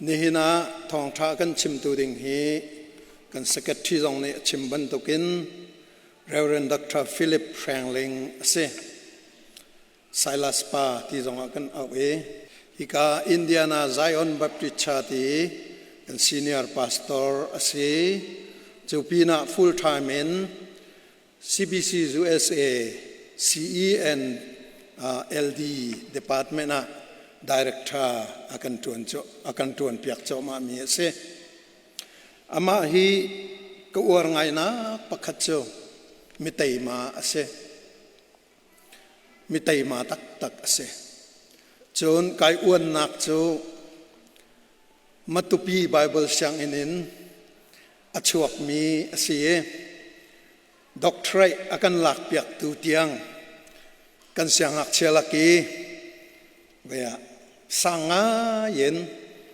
นี่หินะทองท้ากันชิมตูดิ่งฮีกันสกัดที่ตรงนี้ชิมบันตุกินReverend Dr. Philip Franklin เสไซลัสปาที่ตรงกันเอาฮิกาอินเดียนาไซออนบัพติชาติกัน Senior Pastor เสจูปีน่า Full Time in CBC USA CE and LD Department น่ะ Director akan tuan pihak cok mak mi ese ama hi ke uar ngai na pakhat cho mitai ma ase mitai ma tak ase chon kai uan nak cho matupi Bible siang inin achuak mi ase doctorate akan lak piak tu tiang kan siang ak chelaki baya sanga yen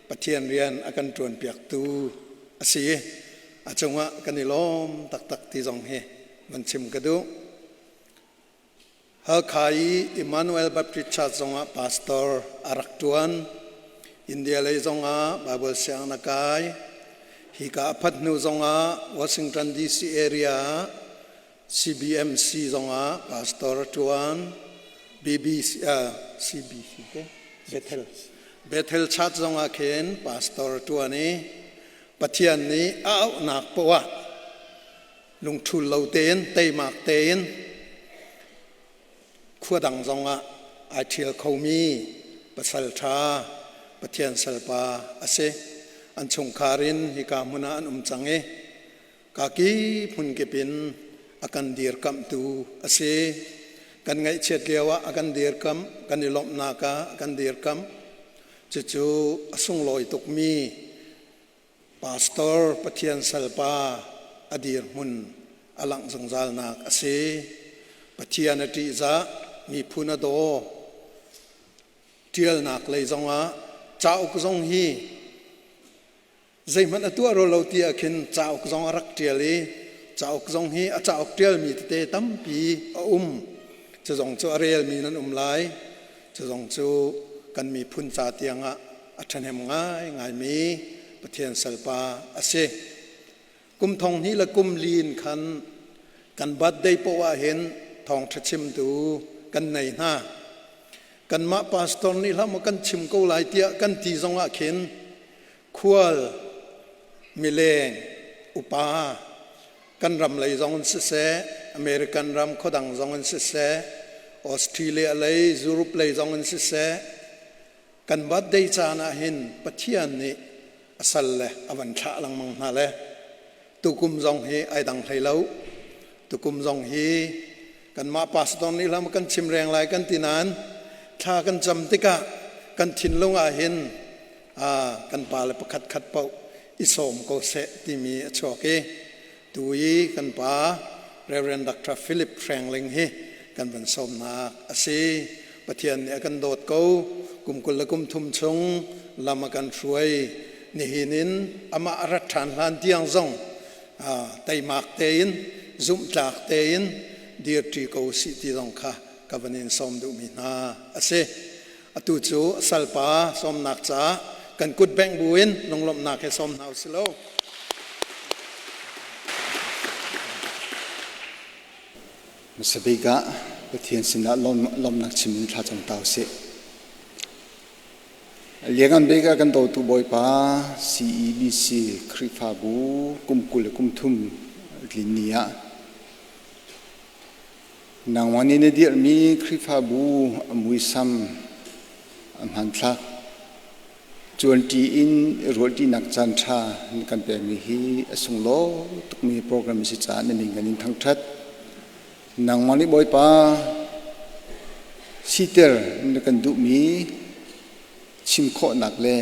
pathian rian akan tuan piak tu asi achonga kanilom tak ti jong he manchim kadu ha khai Emmanuel Baptist Church zonga pastor arak tuan India le zonga Bible siang nakai hika phatnu zonga Washington DC area CBMC zonga pastor tuan BBC CBC ke Bethel Church zonga ken pastor tuani pathian ni au nak pawa lungthul loten teimak ten khuadang zonga athil khomi pasal tha pathian salpa ase anchung kharin hika muna an umchange kaki phun kepin akan dir kam tu ase kan ngai chet lewa akan dir kam kan ilom naka akan dir kam chu asung loi tukmi pastor pathian salpa adir mun alang zongjal nak ase pathian ati za mi phuna do tial nak lei zonga chau ku zong hi zaiman atu ro lo ti akhin chau ku zong rak tiali chau ku zong hi a chau tial mi te tampi chu zong chu arel mi nan lai chu zong chu kan mi phun cha tianga athanem ngai mi pathian salpa ase kum thong hi la kum lin khan kan birthday po wa hen thong thachim tu kan nei na kan ma pastor ni lam kan chim ko lai tia kan ti zonga khen khual mileng upa kan ram lai zong se American ram khodang zong se Australia lei Europe lei zong se kan birthday cha na hin pathian ni asal le avan tha lang mang na le tukum zong hi ai dang thailo tukum zong hi kan ma pastor ni lam kan chim reng lai kan tinan tha kan cham tika kan thin longa hin kan pa le pakhat khat pau isom ko se ti mi choke tui kan pa Reverend Dr. Philip Franklin hi kan ban som na ase pathian ni kan dot ko kumkul la kum thum chung lama kan ruai ni hinin ama arathan lan tiang zong taimak tein zum tlak tein dir tri ko si ti zong kha kavanin som du mi na ase atu chu salpa som nak cha kan kut beng buin longlom nak he som nau silo Masabiga pathian sina lom nak chimin tha chang tau se Liangan bega kan tau tu boy pa CEBC Krifabu kumkul kumthum linia nangwani ne dir mi Krifabu muisam amhanthak chuan ti in rolti nak chan tha kan pe mi hi asunglo tukmi program si cha ne ning ganin thangthat nangwani boy pa siter kan du mi chim kho nak le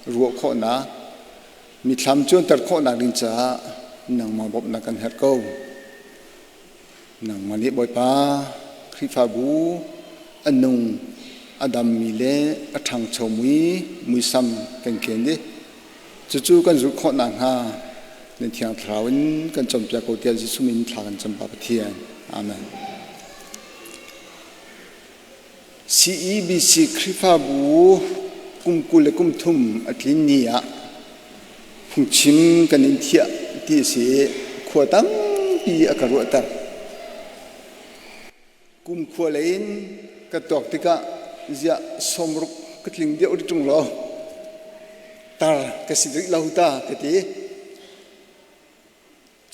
ruo kho na mi thlam chon tar kho nak din cha nang ma bob na kan her ko nang mani boy pa Krifa bu anung adam mi le athang chomui muisam kan ken ni chu kan ru kho na ha nen thiang thrawin kan chom pya ko tel ji sumin thla kan cham pa pathian amen CEBC Krifa bu กุมกุลกุมทุมอธินนียพุงชิมกันอินเทียที่เสียขวดตั้งปีอากาศวัตรกุมขวดเล่นกระตอกติกะจะสมรุกกลิงเดียวจงเราตากระสิริเราตากระตี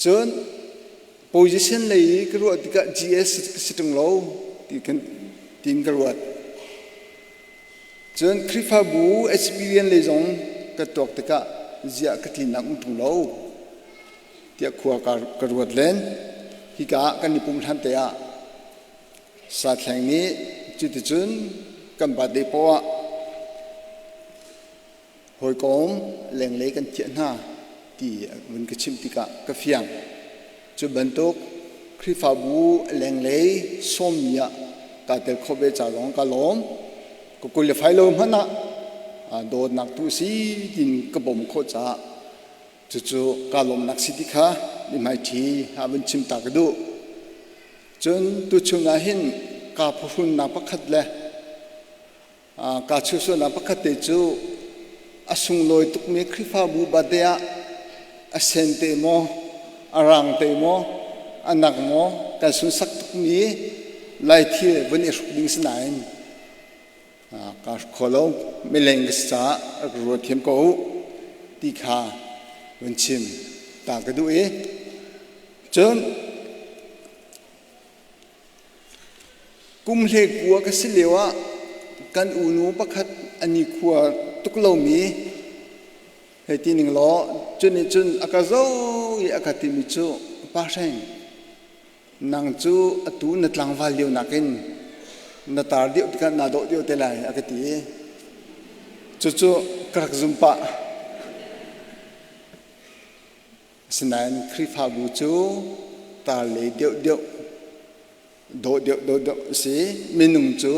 จนโพซิชันเลยกระวัติกะ GS กระสิจงเราที่กันทิ้งกระวัดจนคริฟาบู experience เลยจงกระตอกติกะจะกระถิ่นนักมุ่งเราที่ขวากระวัดเล่นฮิกะกันนิปุ่มทันเตะสัตว์แห่งนี้จุดจุนกันบัดเดปวะหอยกอมแหล่งเล็กกันเทียนหน้าที่มันกระชิมติกะกระเฟียงจุดบรรทุกคริฟาบูแหล่งเล็กส้มยะกาเตลโคเบจ่าลงกาลมก็กุลไฟลมฮะนะโดนนักตุสีดินกระบ่มโคจ่าจู่ๆกาลมนักสิติค่ะนี่หมายที่หาวันชิมตากระดูจนตุชงาหินกาพูนนับพักเลยกาชูส่วนนับพักเตจูอาสุงลอยตุกเมคริฟาบูบาเดียอาเซนเตโมอารังเตโมอานักโมการสุนสักตุกมีไล่ที่วันนี้สุดิงสนายกาขอลงเมเลงกษารัวเทียมกูตีขาวันชิมตากระดูเอจนกุมเลกัวก็สิเลวะกันอูนูประคัดอันนี้ขัวตุกโลมีให้ที่หนึ่งล้อจนจนอากาโซยอากาศมิจูป้าเชงนางจูตูนัดลังวาลียวนักินนัดตาเดียวกันนาโดเดียวเตลัยอากาศที่จู่ๆกระซุมปะสนานคริฟาบูจูตาเลเดียวโดสิมินุงจู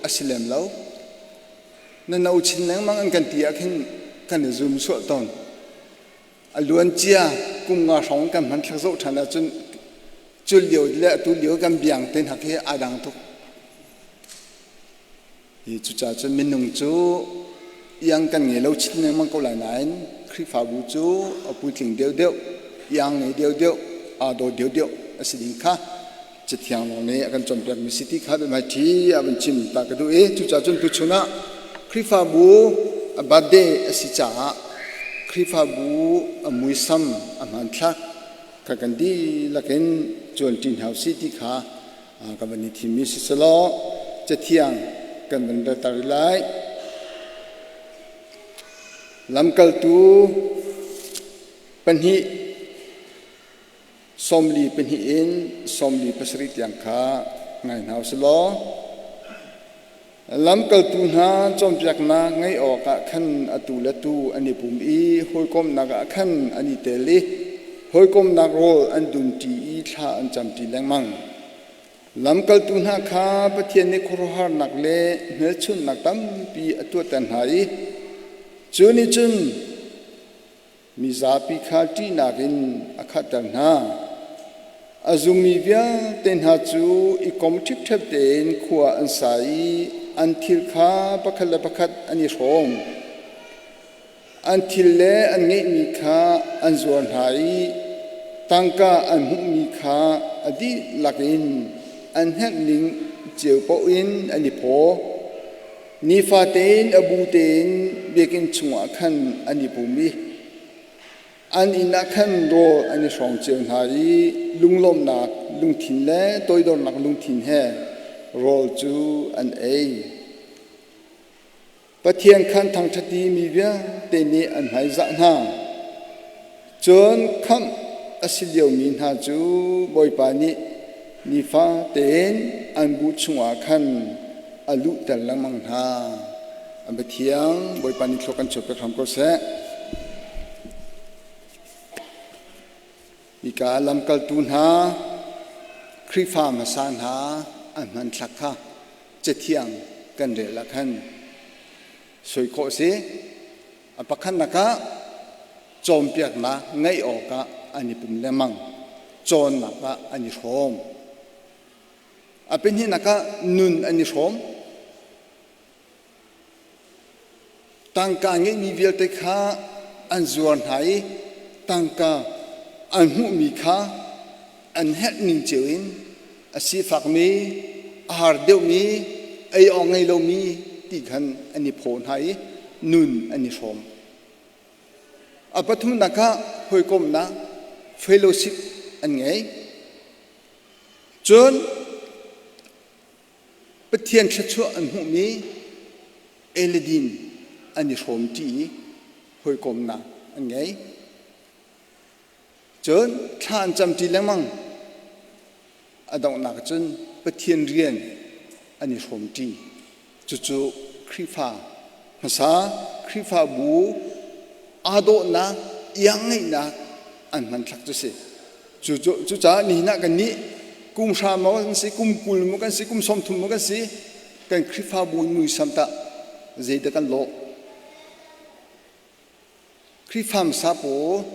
อาศิเลมแล้วนั่นเอาชิ้นนั้นมันอันกันตีอาขึ้นกันจุ่มสวดตอนอล้วนเจียกุมงาสองกันมันทักโซทันจนจุดเดียวและตัวเดียวกันเบี่ยงเต็นหักให้อาดังทุกยี่จุจ่าจนมินุงจูยังกันเงี้ยเราชิ้นนั้นมันก็หลายนันคริฟาบูจูเอาปุยถึงเดียวยังเงี้ยเดียวอาโดเดียวอาศิลิงค่ะจิตยังลงนี้อาการจมเปียกมีสิทธิข้าเป็นมาที่อาเป็นชิมตากระดูจุจ่าจนตุชนะคริฟาบูบาดเดสิจ่าคริฟาบูมุยซัมมันทักกันดีลักเห็นจวนจินเฮาสิทธิข้ากับวันนี้ที่มีสิสโลจิตยังกันเป็นเรื่องตาลิไลลำกัลตูปัญหิสมลีเป็นหินสมลีปัสริตยังข้าไงหนาวสลอลำกัลตูนาจอมจากนาไงออกขันอตุละตูอันนี้ปุ่มอีหอยกอมนักขันอันนี้เตลิหอยกอมนักโรอันดุนตีอีท่าอันจำตีแรงมังลำกัลตูนาข้าปะเทียนในครหานักเล่เนื้อชุนนักตั้มปีอตัวตันหายจุนิจุนมิซาปิคาตีนักินอคัตตันหาอาจุมีเวียเต็นหาจูอีคอมทิพเทปเต็นขวาอันสายอันทิลข้าปักละปักอันนี้ชมอันทิลเล่อันเงมีข้าอันจวนหายตั้งกาอันหุมีข้าอดีลักอินอันแหกลิงเจียวปอินอันนี้พอนิฟาเตนอบูเตนเบกินชงอาคันอันนี้ภูมิอันอินักขันโรอันนี้สองเจียงหายลุงลมนักลุงถิ่นเล่ตัวโดนนักลุงถิ่นแห่โรจูอันเอปะเทียนขันทางทัดีมีเวียเตนีอันหายจะหน้าจนคำอสิเลียวมีนาจูบอยปานินิฟาเตนอันบุชงอาคันอลุตันลังมังหาอันปะเทียงบอยปานิโลกันจบไปทำก็เสะอีกาลำกัลตูนหาคริฟามาสานหาอันมันสักค่ะจะเที่ยงกันเรละขันสวยโคสิอปักขันนักะจอมเปียกนะไงออกะอันนี้ปุ่มเลมังจอนนักะอันนี้ชมเป็นที่นักะนุนอันนี้ชม tăng ca nghe mi viết tới khá anh duan hay tăng ca anh hụ mi khá anh hết nín chiếu in si phạc mi har đeo mi ai ông ngay lâu mi tí khăn anh phone hay nun anh som apathum naka hoi kom na fellowship anh nghe chôn bất thiên chất chúa anh hụ mi eledin anh som ti hoi kom na anh nghe chôn than chăm ti lang mang adong nak chôn bất thiên riêng anh som ti chu chu krifa sa krifa bu ado na yang ngai na an man thak chu se chu cha ni na kan ni kum sha mo kan si kum kul mo kan si kum som thum mo kan si kan krifa bu mu samta zeida kan lo krifam sa po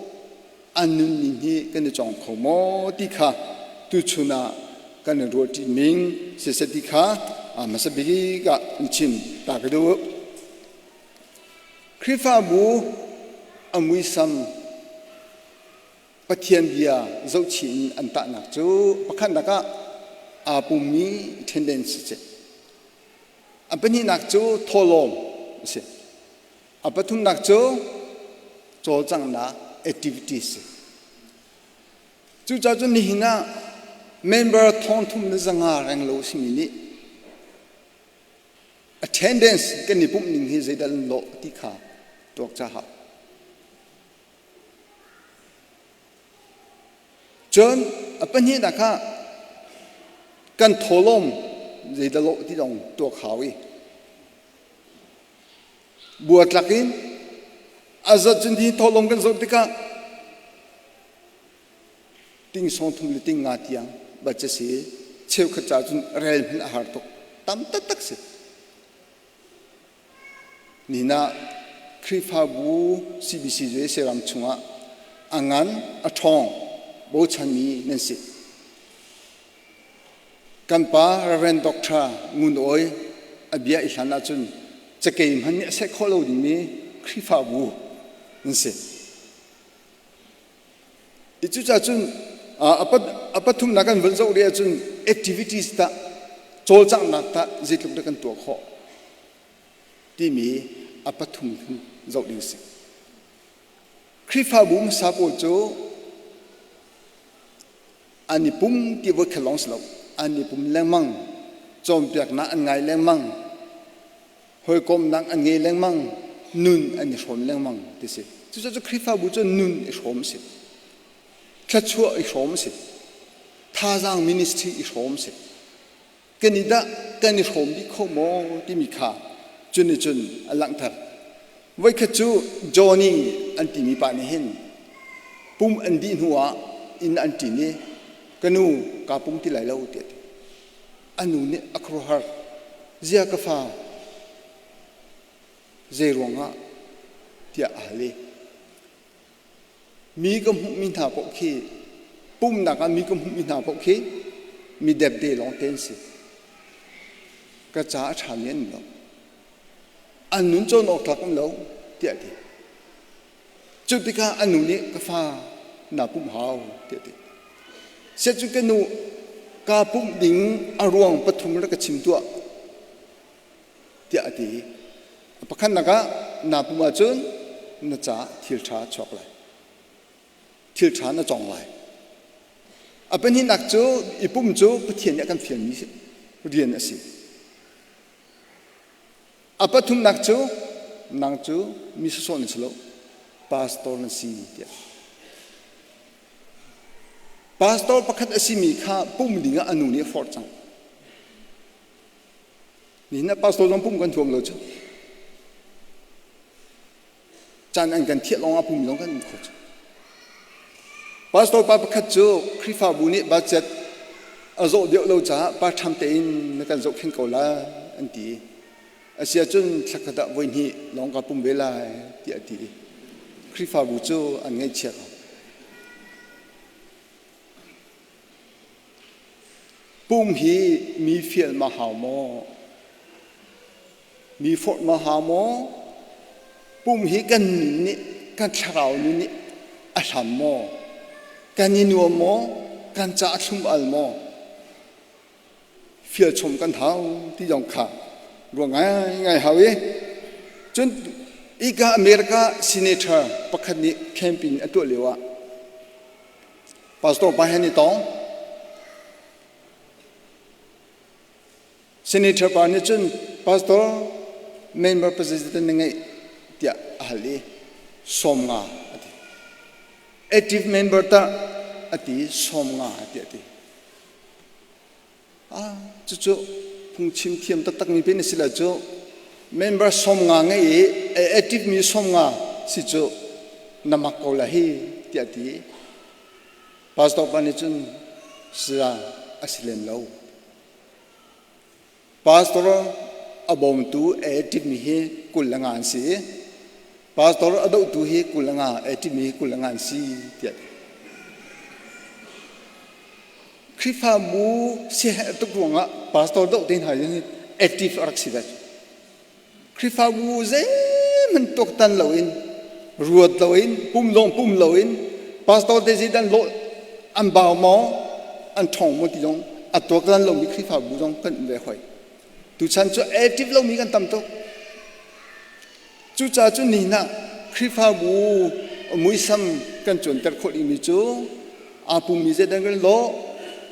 anun ni ni kan chong kho mo ti kha tu chuna kan ro ti ming se se ti kha ma sa bi ga chim ta ka do krifa bu amui sam pathian bia zo chin an ta nak chu pakhan naka apumi tendency che apani nak chu tholom se apathum nak chu chol chang na activities chu cha chu ni hina member thon thum na zanga rang lo sing ni attendance kan ni pum ning hi zeidal lo ti kha tok cha ha chon apani naka kan tholom zeidal lo ti dong tok hawi buat lakin azat jindi tholom kan zo tika ting song thum le ting nga tiang ba che si cheu kha cha chun rel hil har tok tam tak tak se nina krifa bu cbc je seram chunga angan athong bo chani nensi kanpa reverend doctor ngun oi abia ihana chun chakei man se kholo ni krifa bu nensi ichu cha chun apathum nakan vanzo ria chun activities ta chol chang nak ta jitluk da kan to kho ti mi apathum zo ding se krifa bum sapo cho ani pum ti wo khalong slo ani pum lengmang chom pyak na an ngai lengmang hoi kom nang an ngai lengmang nun ani shom lengmang ti se chu chu krifa bu cho nun e shom se khachua e shom se thazang ministry e shom se kenida kani shom di khomo ti mi kha chun chun alang thar vai khachu johnny anti mi pa ni hin pum andi huwa in anti ni kanu ka pum ti lai lo te anu ne akro har zia ka fa zeronga tia ale mi kam mi tha po khi pum na ka mi kam mi tha po khi mi deb de long ten si ka cha thamen lo anun cho nok thak lo tia ti chutika anu ni ka fa na pum hau tia ti se chu ke nu ka pum ding arwang pathum ra ka chim tua tia ti pakhan na ka na puma chun na cha thil tha chok lai thil tha na chong lai apan hi nak chu ipum chu pathian ya kan fian mi rian asi apathum nak chu nang chu mi so ni chlo pastor na si tia pastor pakhat asimi kha pum dinga anu ni for chang ni na pastor jong pum kan thom lo chu chan an kan thiet long a pum long kan kho chu pastor pa pakhat chu krifa bu ni budget azo deu lo cha pa tham te in na kan zo khin ko la an ti asia chun thakada voin hi long ka pum vela ti ati krifa bu chu an ngai chek pum hi mi fiel ma ha mo mi fort ma ha mo ปุ่มฮีกันนี่กันชาวนี่อัลโมกันยินัวโมกันจะชุมอัลโมเฟียชมกันเท้าที่ยองขารวงไงเฮาเอจนอีกอเมริกาซีเนเตอร์ประคันนี้แคมปินอัตัวเลวะพาสตอร์ไปให้นี่ต้องซีเนเตอร์ปานี่จนพาสตอร์เมมเบอร์ประธานนี่ไงเดียฮัลลีสมงาแอคทีฟเมมเบอร์ตาอดีสมงาเดียดีจู่ๆพุ่งชิมเทียมตักมีเป็นสิละจู่เมมเบอร์สมงาไงแอคทีฟมีสมงาสิจู่นามักโกลาฮีเดียดีพาสตอร์ปานี่จนสิลาอัสเลมเลวพาสตอร์อบอมตูแอคทีฟมีให้กุลงานสิพาสตอร์อดตูให้กุลงานแอคทีฟมีกุลงานสิเดียคริฟาบูเสียตุกวงอ่ะพาสตอร์ดอกเดินหายนี่แอคทีฟรักสิบคริฟาบูเซ่มันตกตันเลวินรวดเลวินปุ่มเลวินพาสตอร์เดซิดันโลอันบ่าวมออันทองมุติจงอันตกตันเลวินคริฟาบูจงเป็นเวหอยทุกชั้นจะแอคทีฟเลวินกันตั้มโตจู่จ้าจู่นี่นะคริฟาบูมุยซัมกันจนแต่คนอิมิจูอาปุ่มมีเจดังกันโล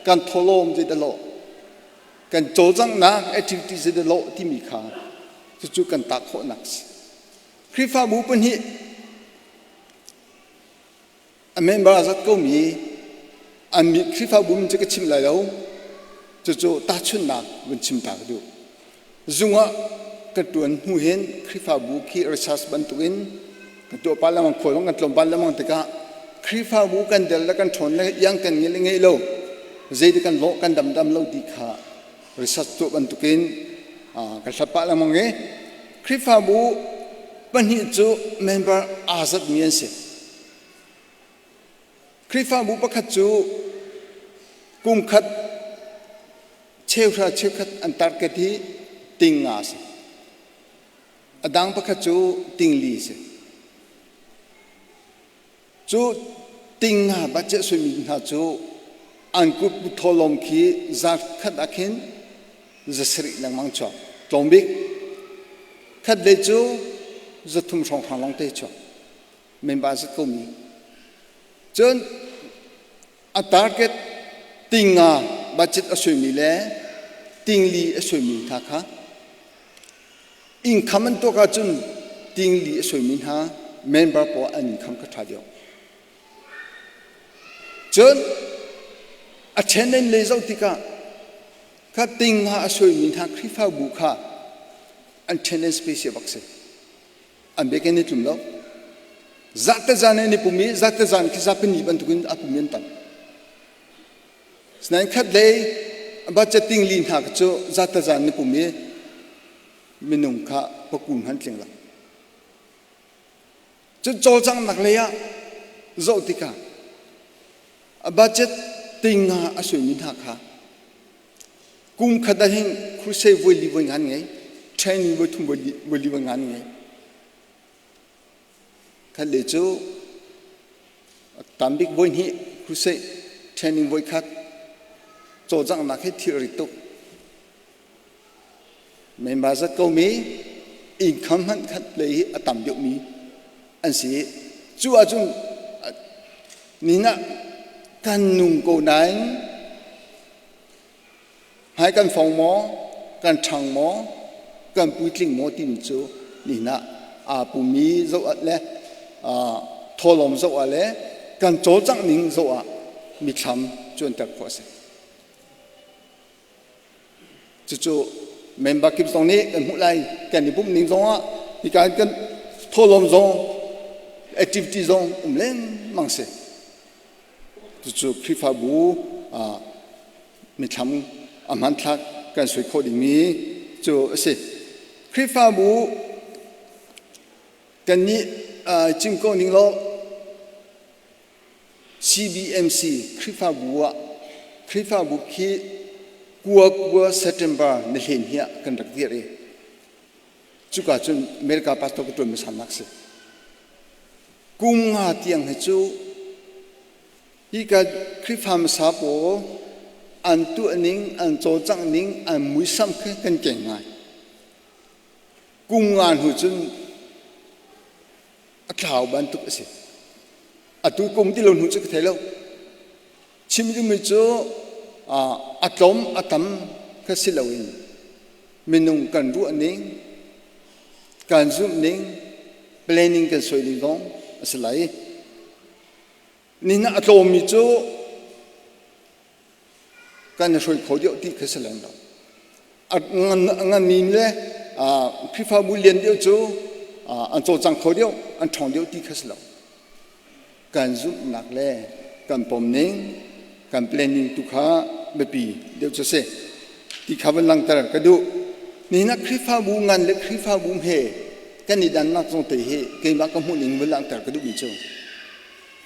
กันทลมจะได้โลกันโจจังนะแอคทิวิตี้จะได้โลที่มีค่าจู่ๆกันตักโคนักสิคริฟาบูเป็นฮีอเมนบาร์จัดก็มีอันมีคริฟาบูมันจะกชิมไหลแล้วจู่ๆตาชุนนักมันชิมตากดูจุงอ่ะกระตุ้นหูเห็นคริฟาบูคีรัชสบันตุกินกระตุ้นปาละมังโคลงกันตลมปาละมังตะกะคริฟาบูกันเดลและกันทนและยังกันเงี้ยเงี้ยโลเจดีกันโลกันดำเราดีค่ะริสัตตัวบันทุกินกันสับปะละมงเงคริฟาบูปัญหิจูเมมเบอร์อาซัดเมียนเสคริฟาบูประคัตจูกุมขัดเชี่ยวขัดอันตรายที่ติงอาสอดังประคัตจูติงลีเสจูติงอาบัจเจสุมินาจูอันกุบทอลมขีจักขัดอาคินจะสริลังมังชอบตรงบิกขัดเลจูจะทุ่มช่องทางลงเตชอบเมมบาสกุมีจนอัตราเกตติงาบัจจิตอสวยมีเล่ติงลีอสวยมีท่าค่ะอินคำมันตัวกันจนติงลีอสวยมีท่าเมมบาปออันคำกระทาเดียวจนอัจฉริยะเลยเจ้าติกาข้าติงหาสวยมีทางคริฟาบุคาอันเชนเนสเปเชียบักเซอันเบกันนี่ทุ่มแล้วจัตจานนี่ปุ่มจัตจานคิดจะเป็นนิบันทุกินอาปุ่มยันตันสนัยขัดเลยบัจจติงลีนหากโจจัตจานนี่ปุ่มมินุงข้าปกุมหันเสียงละจะโจจังนักเลยอะเจ้าติกาบัจจติงาอสวยมินหาค่ะกุมขัดหิงครูเซวลีวันงานไงเทรนนิ่งวัตถุวลีวันงานไงขัดเลจูตามบิ๊กวันนี้ครูเซเทรนนิ่งวันขัดโจจังนักให้ทีริตุเมมบาร์ก็มีอินคัมมันขัดเลยตามเดียวมีอันสิจู่อาจุนนี่นะกันนุ่งโกนัยให้กันฟองหมอกันช่างหมอกันปุยกลิ่งหมอตินจูนี่นะปุ่มีโซอะไรทอลมโซอะไรกันโจจังนิ่งโซมีคำจนตัดพอสิจู่ๆเมมเบอร์คลิปตรงนี้กันหุ่นไรกันนี่ปุ๊บนิ่งโซมีการกันทอลมโซแอคทิวิตี้โซเล่นมังเสจู่ๆคริฟาบูมีทำอามันทักกันสวยโคดิมีจู่สิคริฟาบูกันนี้จิงโกนิงโล CBMC คริฟาบูคีกัวเซปเทมเบอร์ในเฮียกันรักเดียร์จู่ก็จนอเมริกาพาสตัวก็ตัวมีสามนักสิ cung ngà tiếng hay chú hi ka Christpham sa po an tu ning an cho chang ning an mui sam khe kan keng ngai cung ngan hu chun a thảo ban tu se a tu kum ti lon hu chu thelo chim ri mi chu a tom a tam ka silawin minung kan ru ning kan zum ning planning kan soi ding dong aslai nina atom mi chu kan soi khodio ti khasalan do ngan nin le phifa bu lien dio chu an cho chang khodio an thong dio ti khaslo kan zum nak le kan pom ning kan planning tu kha be pi dio chu se ti khaban lang tar ka du nina phifa bu ngan le phifa bu he kan ni dan nak zong te he ke ma ka mu ning bu lang tar ka du bi chu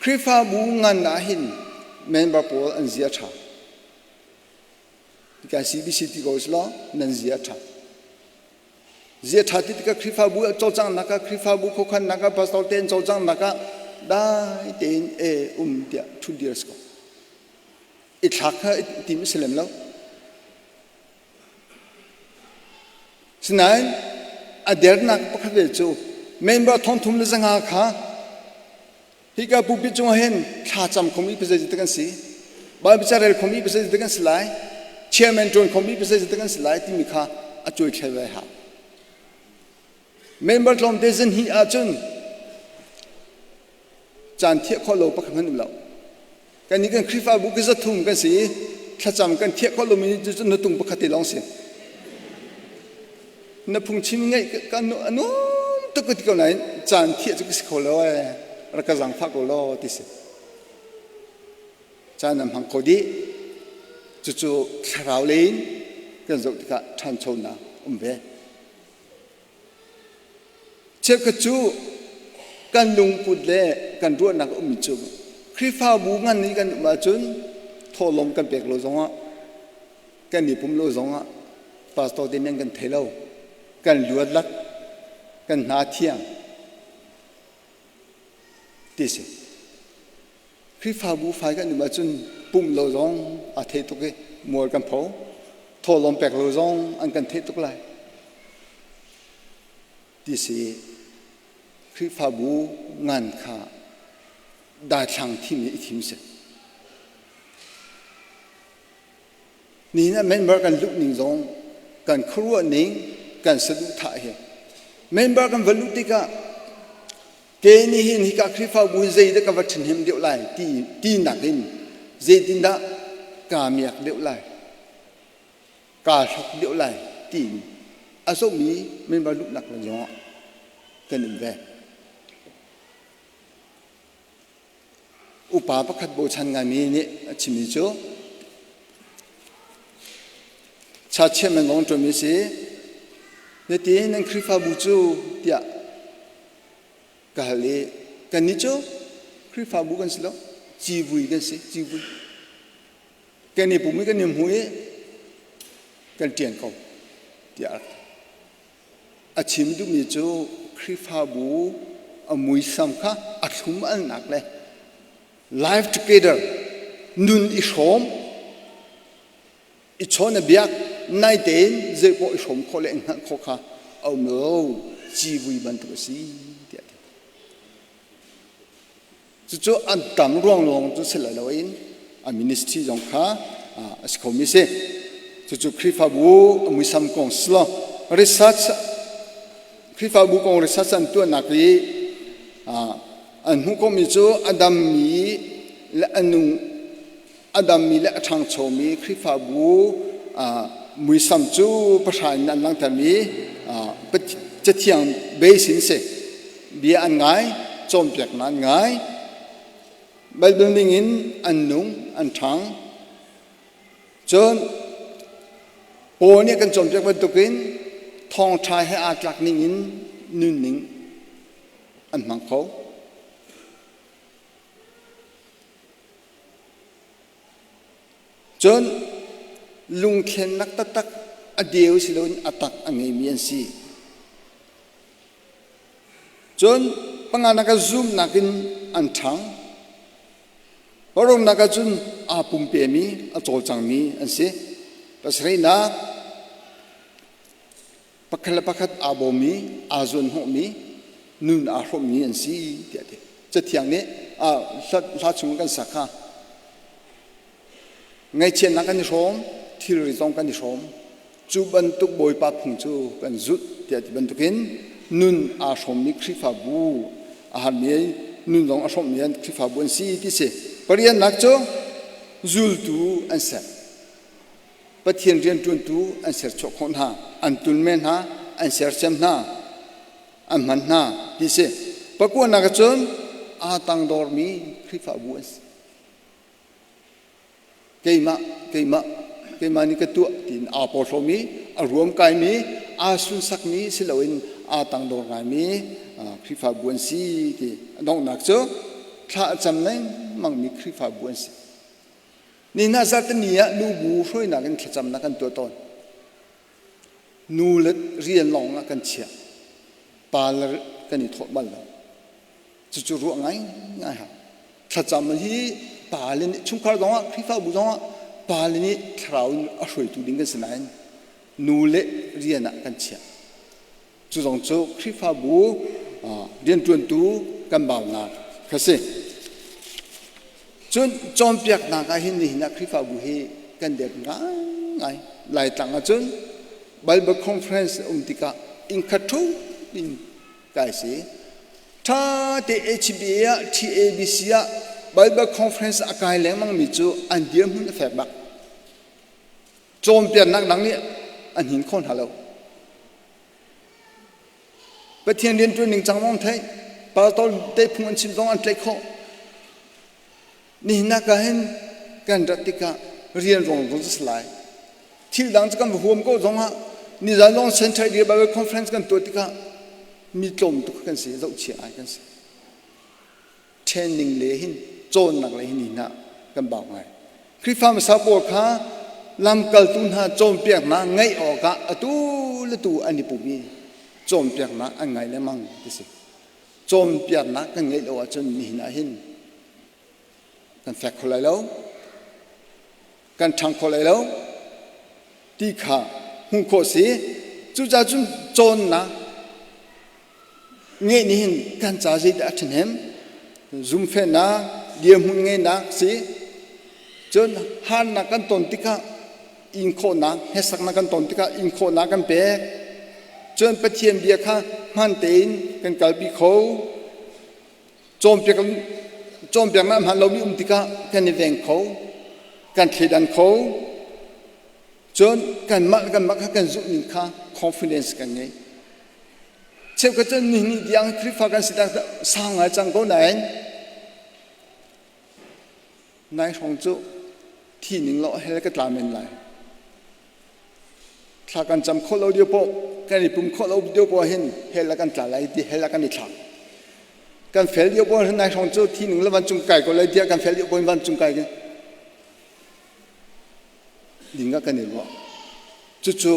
phifa bu ngan na hin member pol an zia tha ka CBC ti go slo nan zia tha zia tha ti ka phifa bu cho chang na ka phifa bu kho khan na ka pastor ten cho chang na ka da ten dia 2 years ko it thakha ti muslim lo Sinai adernak pakhavel chu member thon thum le janga kha hika pupi chu hen tha cham khomi pese jitakan si ba bichare khomi pese jitakan slai chairman ton khomi pese jitakan slai ti mi kha achoi khlewe ha member tlom dezen hi achun chan thia kholo pakhan lo kan ni kan khrifa bu ke za thum kan si tha cham kan thia kholo mi chu na tung pakhati long si na phung chim ngai kan no anu to ko ti ko nai chan thia chu ki kholo ra ka jang pha ko lo ti se chan nam hang ko di chu tharau lein kan zo ti ka than chon na ve che ka chu kan lung put le kan ru na chu khrifa bu ngan ni kan ma chun tholom kan pek lo zonga kan ni pum lo zonga pastor din kan thelo kan luat lak kan na thiang ti se khrifa bu phai kan ni ma chun pum lo zong a the to ke mor kan pho tholom pek lo zong an kan the to lai ti se khrifa bu ngan kha da thang thi mi thim se ni na member kan luk ning zong kan khruwa ning kan sadu tha he member kan valu ti ka ke ni hin hi ka khrifa bu zai da ka wathin hem deu lai ti nak hin zai tin da ka miak deu lai ka thok deu lai ti aso mi member luk nak la jo kan im ve upa pakhat bo chan nga mi ni chimi cho cha che men long to mi si ne ti nang khrifa bu chu tia ka le kan ni cho khrifa bu kan slo chi vui kan si chi vui kan ni pu mi kan ni hui kan tian ko tia a chim du mi cho khrifa bu a mui sam kha a thum an nak le live together nun I shom I chona biak nai ten ze po I shom khole ngan kho kha au no chi vui ban to si ti chu an tam rong long chu sela loin a ministry jong kha a skomi se chu khrifa bu mui sam kong slo research khrifa bu kong research an tu na kri an hu ko mi chu adam mi la anu adam mi la thang cho mi khrifa bu mui sam chu pashan nan lang ta mi cha thiang be sin se bia an ngai chom pek nan ngai bal building in an nung an thang chon po ne kan chom pek ba tukin thong thai hai atlak ning in nun ning an mang kho chon lung khen nak tak adeu silon atak angai mian si chon pangan naka zoom nakin an thang barom naka chun a pumpe mi a chol chang mi an se pasrei na pakhat abomi azun ho mi nun a hrom mi an si ti ate chathiang ne a hla chung kan sakha ngai chen na kan ni rom thil ri zong kan ni rom chu ban tuk boi pa phung chu kan zut ti ate ban tukin nun a hrom mi khrifa bu a han mi nun zong a hrom mi an khrifa bu an si ti se parian nak cho zul tu an sa pathian rian tun tu an ser chok khon ha an tul men ha an ser chem na an man na ti se pakwa na ka chon a tang dor mi khrifa bu an keima ni ka tu tin a por so mi a ruam kai mi a sun sak mi siloin a tang dor ngai mi khrifa bu an si ti dong nak cho tha cham nai mang mi khrifa bu an si ni na zat ni ya nu bu hroi na kan khacham na kan to ton nu let rian long na kan chia pal kan ni thot bal chu chu ru ngai ngai ha khacham hi palin chung khar dong khifa bu dong palini thraun a hroi tu ding kan sinain nu le rian na kan chia chu dong chu khifa bu rian tuan tu kan baw na khase chun chom piak na ka hin ni na khifa bu he kan dek ngai lai tang a chun Bible conference tika in khathu in kai se tha te HBA TABC Bible conference akai leng mang mi chu an diam hun fa bak chom piak nak nang ni an hin khon halo pathian rin tu ning changmong thai pa tol te phung an chim dong an tlek kho ni na ka hen kan ratika rian rong rong slai thil dang chakam huam ko zonga ni za long center dia Bible conference kan to tika mi tlom tu kan se zo chi ai kan se training le hin chon nak le hin ni na kan baw ngai krifam support kha lam kal tun ha chom piak na ngai o ka atu le tu ani pu mi chom piak na an ngai le mang ti se chom piak na kan ngai lo a chon ni na hin kan phek kholai lo kan thang kholai lo ti kha hung kho si chu cha chun chon na nge ni hin kan cha ji da thim hem zum phe na diam hun nge na si chon han na kan ton ti kha in kho na he sak na kan ton ti kha in kho na kan pe chon pathian bia kha man tein kan kal bi kho chom piak na man lo bi tika kan ni veng kho kan khidan kho chon kan ma kan zu ni kha confidence kan ngai chep ka chen ni diang khrifa kan sida sang a chang ko nai nai hong chu thi ning lo hel ka tlamen lai thla kan cham kho lo dio po kan ni pum kho lo dio po hin hel kan tla lai ti hel kan ni thla kan fel dio po nai hong chu thi ning lo van chung kai ko lai dia kan fel dio po van chung kai ke dinga kan ni lo chu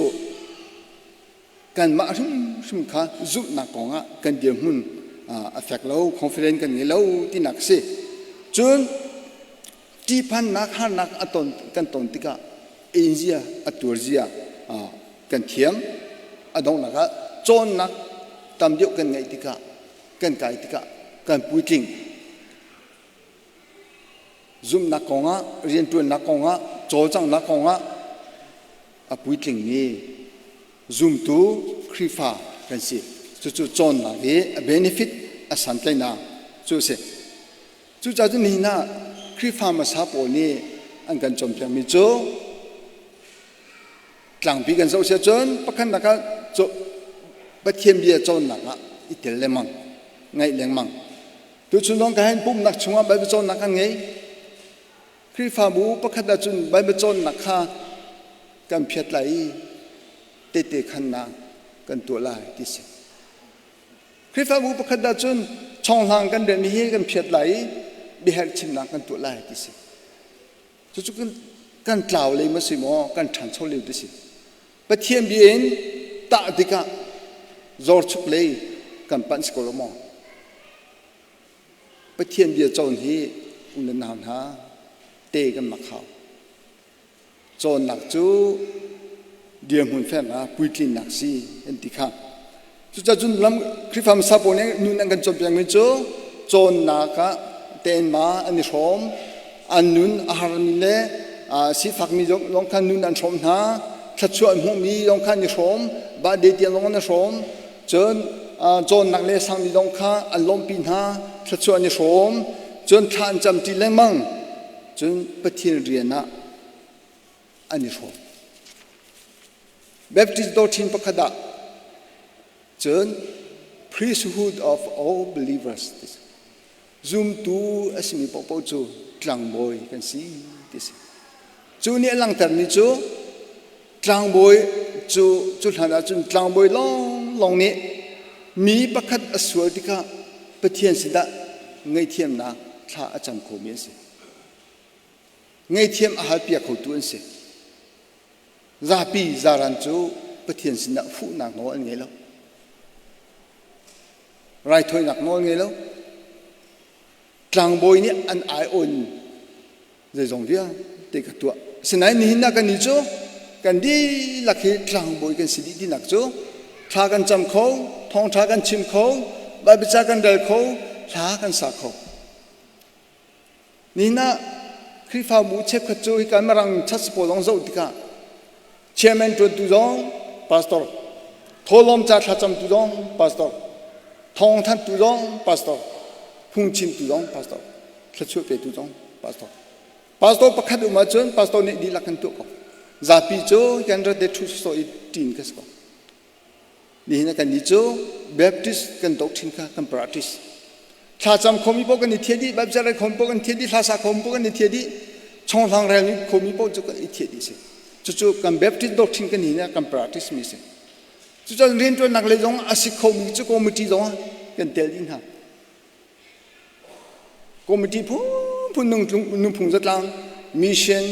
kan ma hum kha zu na ko nga kan diam hun affect lo confident kan ni lo ti nak se chun ti phan nak han nak aton kan ton tika injia aturjia kan thiam adong naka chon nak tam dio kan ngai tika kan kai tika kan puiking zum na ko nga rian tu na ko nga cho chang na ko nga a puiking ni zum tu khifa kan si chu chon na ge a benefit a san tlai na chu se chu cha chu ni na khifa ma sa po ni an kan chom chang mi chu tlang pi kan so se chon pakhan na ka cho pathian bia chon na nga itel le mang ngai leng mang tu chun dong ka hen pum nak chunga ba chon na ka ngai khifa bu pakhat da chun ba chon na kha kan phiat lai te khan na kan tu lai ti se khifa bu pakhat da chun chong lang kan de mi hi kan phiat lai bi har chim na kan tu lai ti se chu kan tlaw le ma si mo kan than chol le ti se pathian bien ta dika zor chuk le kan pan skolo mo bất thiên bia chọn hi ulen nào ha tê cái mặc hào chọn nặc chú điểm hun phèn à bùi tin nặc si en tì khang chú cha chun lam khi phàm sa bồ này nun anh cần chọn biang mình chú chọn naka tên mà anh xóm anh nun ahar mile si phak mi long khan nun anh xóm ha thật sự anh hùng mi long khan xóm ba đề tiền long anh xóm chọn nặc lệ sang mi long khan anh long pin ha thật sự anh xóm chọn than chăm ti leng mang chọn bất thiên riêng na anh xóm Baptist doctrine pakada chọn priesthood of all believers zoom tu asimi popo chu tlang boy kan si this chu ni lang tar ni chu tlang boy chu thana chu tlang boy long ni mi pakhat aswar tika pathian sida ngai thiam na tha acham kho mi se ngai thiam a hal pia kho tu an se za pi za ran chu pathian sida phu na no an ngai lo rai thoi nak no ngai lo tlang boy ni an ai on ze zong via te ka tua sinai ni na kan ni chu kan di lakhi tlang boy kan sidi di nak chu tha kan cham kho thong tha kan chim kho ba bi cha kan dal kho tha kan sa kho ni na khi fa mu chep kha chu hi kan marang chas po long zo tika chairman tu zong pastor tholom cha tha cham tu zong pastor thong than tu zong pastor phung chim tu zong pastor thchu pe tu zong pastor pakhat ma chon pastor ni di lakan tu ko zapi cho kan ra de thu so i tin kas ko ni na kan ni cho baptist kan doctrine ka kan practice tha cham khomi po kan ni thedi bab jara khom po kan thedi tha sa khom po kan ni thedi chong thang ra ni khomi po chu kan i thedi se chu kan baptist doctrine kan ni na kan practice mi se chu cha rin to nak le jong asik khomi chu committee jong kan tel din ha committee phun nung phung rất lang mission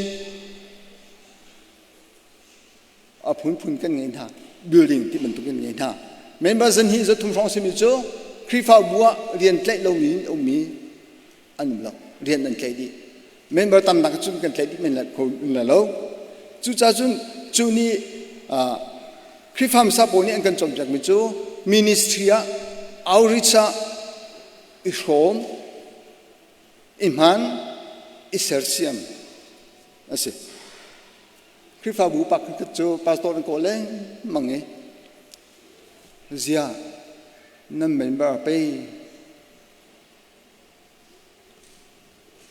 a phun kan ngai tha building ti man tu kan ngai tha members an hi za thum rong simi cho khifa bua rian tlai lo mi an lo rian an tlai di member tam nak chum kan tlai di men la ko la lo chu cha chu ni khifam sa po ni an kan chom jak mi chu ministry a outreach a ishom iman isersiam ase khifa bu pak ka chu pastor ko le mangi zia nam member pe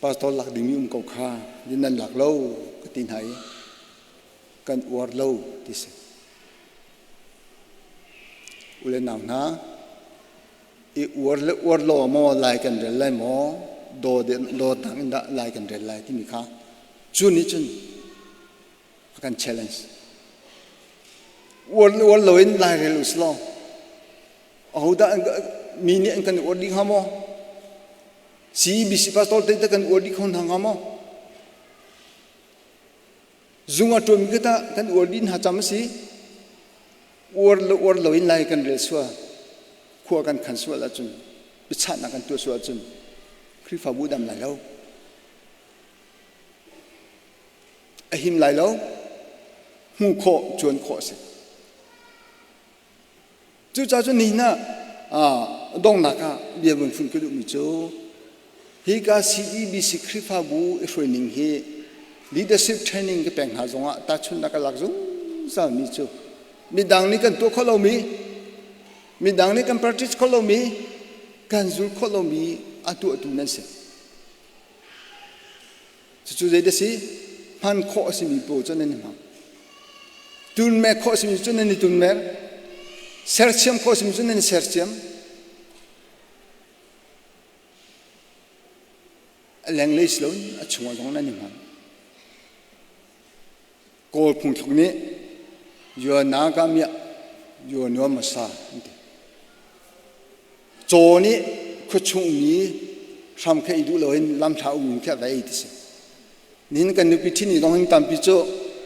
pastor lak ding ko kha dinan lak lo ka tin hai kan war lo tis ule nam na i war lo mo lai kan re lai mo do tang da lai kan re lai ti mi kha chu ni chun kan challenge war lo in lai re lu slo au da mi ni kan or di hamo si bi si pastor te kan or di khon hang hamo zunga to mi ta kan or din ha cham si or lo in lai kan re swa khua kan khan swa la chun bi chat na kan tu swa chun khri fa bu dam lai lo a him lai lo hu kho chuan kho se chu cha chu ni na dong na ka bia bun fun ku mi chu hi ka CEBC khri fa bu e training hi leadership training ke peng ha zonga ta chun na ka lak zung sa mi chu mi dang ni kan to kho lo mi dang ni kan practice kho lo mi kan zul kho lo mi atu nan se chu de si han kho si mi po cho nên ma tun me kho si mi cho nên tun me serchiam kho si mi cho nên serchiam language lo a chunga dong na ni ma ko phung thuk ni yo na ga mi yo no ma sa cho ni khu chung mi sam khe du lo in lam thau mi kha dai ti se nin kan ni pi thi ni dong tam pi cho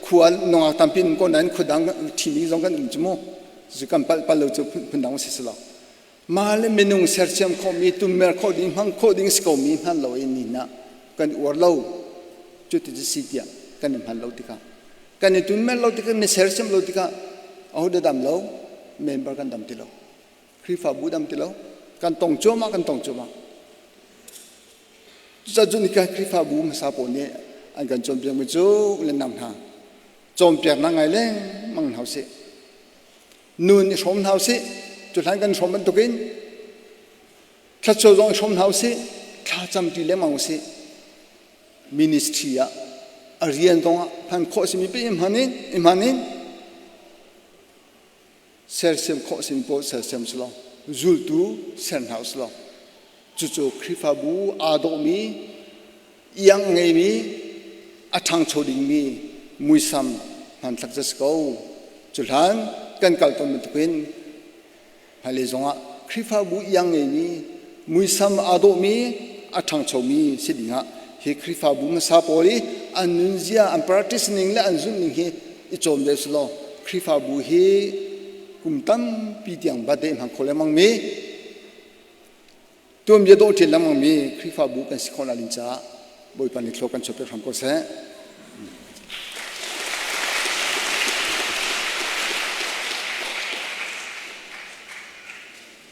khuan nong tam pin ko nan khudang thi ni dong kan um chmo zu kan pal lo chu phun dang se la มาเลเมนุงเซอร์เซียมข้อมีตุมเมอร์ข้อดิ้งหังข้อดิ้งสกอมีหันเราเองนี่นะกันอวดเราจุดที่สิทธิ์กันหันเราติกากันตุมเมอร์เราติกาเนเซอร์เซียมเราติกาเอาเดดำเราเมมเบอร์กันดำติเราคริฟาบูดำติเรากันตรงโจมากันตรงโจมาจะจุนิกาคริฟาบูมาซาโปเนอันกันจอมเปียงไปโจเล่นนำทางจอมเปียงนั่งไงเล่นมังเฮาสินูนชมเฮาสิจุดนั้นกันชมมันตุกินถ้าโจรชมเฮาสิถ้าจำตีเล่มังสิมินิสทรีอะเรียนตรงอ่ะพันโคสิมีปีอิมฮันินเซอร์เซียมโคสิมโปเซอร์เซียมสลองจูลตูเซนเฮาสลองจู่ๆคริฟาบูอาโดมียังไงมีอาทางโชดิงมีมุยซัมพันทักษะสกาวจุดนั้นกันกัลตันมันตุกินฮาเลซงอ่ะคริฟาบูยังไงมีมุยซัมอาโดมีอาทางโชมีสิดิงอ่ะเฮคริฟาบูมาซาโปลีอันนุนเซียอันปราติสนิงและอันซุนนิงเฮอิจอมเดสลอคริฟาบูเฮกุมตัมปีเตียงบาเดมังโคเลมังมีตัวมีโดดที่ละมังมีคริฟาบูกันสิคนละลินจ้าบอยปันนิโคกันชอบไปทำก็เส